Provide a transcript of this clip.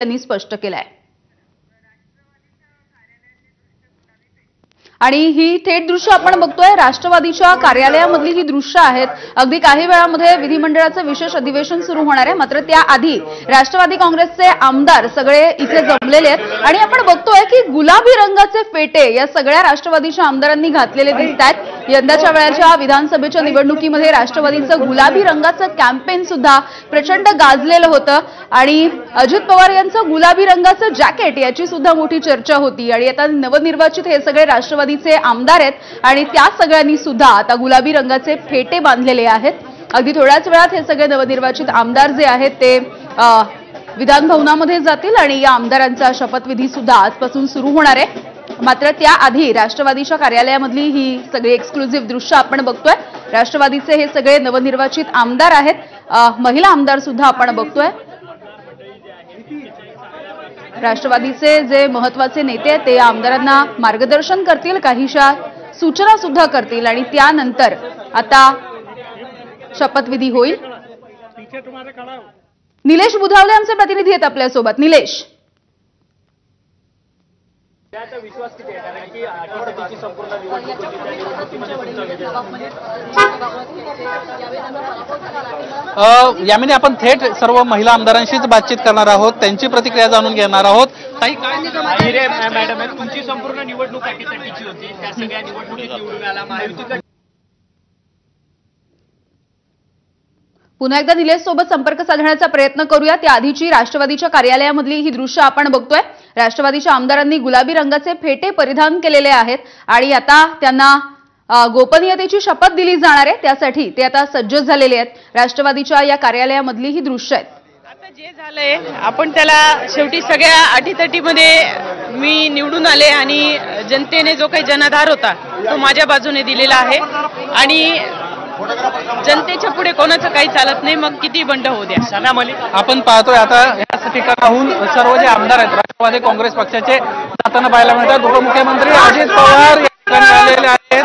त्यांनी स्पष्ट केलंय। आणि ही थेट दृश्य आपण बघतोय राष्ट्रवादीच्या कार्यालयामधली ही दृश्य आहेत। अगदी काही वेळामध्ये विधिमंडळाचं विशेष अधिवेशन सुरू होणार आहे, मात्र त्याआधी राष्ट्रवादी काँग्रेसचे आमदार सगळे इथे जमलेले आहेत आणि आपण बघतोय की गुलाबी रंगाचे फेटे या सगळ्या राष्ट्रवादीच्या आमदारांनी घातलेले दिसतात। यंदाच्या वेळेच्या विधानसभेच्या निवडणुकीमध्ये राष्ट्रवादीचं गुलाबी रंगाचं कॅम्पेन सुद्धा प्रचंड गाजलेलं होतं आणि अजित पवार यांचं गुलाबी रंगाचं जॅकेट याची सुद्धा मोठी चर्चा होती आणि आता नवनिर्वाचित हे सगळे राष्ट्रवादीचे आमदार आहेत आणि त्या सगळ्यांनी सुद्धा आता गुलाबी रंगाचे फेटे बांधलेले आहेत। अगदी थोड्याच वेळात हे सगळे नवनिर्वाचित आमदार जे आहेत ते विधान भवनामध्ये जातील आणि या आमदारांचा शपथविधी सुद्धा आजपासून सुरू होणार आहे। मात्र त्याआधी राष्ट्रवादीच्या कार्यालयामधली ही सगळी एक्सक्लुझिव्ह दृश्य आपण बघतोय। राष्ट्रवादीचे हे सगळे नवनिर्वाचित आमदार आहेत, महिला आमदार सुद्धा आपण बघतोय। राष्ट्रवादीचे जे महत्त्वाचे नेते आहेत ते आमदारांना मार्गदर्शन करतील, काहीशा सूचना सुद्धा करतील आणि त्यानंतर आता शपथविधी होईल। निलेश बुधावले आमचे प्रतिनिधी आहेत आपल्या सोबत। निलेश, विश्वास किती आहे कारण की आठवड्याची संपूर्ण निवडणूक यामध्ये आपण थेट सर्व महिला आमदारांशीच बातचीत करणार आहोत, त्यांची प्रतिक्रिया जाणून घेणार आहोत। ताई काय मॅडम तुमची संपूर्ण निवडणूक अटीतटीची होती, त्या सगळ्या निवडणुकीत निवडून आला महायुतीकडे। पुन्हा एकदा निलेश सोबत संपर्क साधण्याचा प्रयत्न करूया। त्याआधीची राष्ट्रवादीच्या कार्यालयामधली ही दृश्य आपण बघतोय। राष्ट्रवादीच्या आमदारांनी गुलाबी रंगाचे फेटे परिधान केलेले आहेत आणि आता त्यांना गोपनीयतेची शपथ दिली जाणार आहे, त्यासाठी ते आता सज्ज झालेले आहेत। राष्ट्रवादीच्या या कार्यालयामधली ही दृश्य आहेत। आता जे झालंय आपण त्याला शेवटी सगळ्या अटीतटीमध्ये मी निवडून आले आणि जनतेने जो काही जनाधार होता तो माझ्या बाजूने दिलेला आहे आणि जनतेच्या पुढे कोणाचं काही चालत नाही, मग किती बंड होऊ द्या। सनामली आपण पाहतोय आता या ठिकाणाहून सर्व जे आमदार आहेत राष्ट्रवादी काँग्रेस पक्षाचे जाताना पाहायला मिळतात। उपमुख्यमंत्री अजित पवार या ठिकाणी आलेले आहेत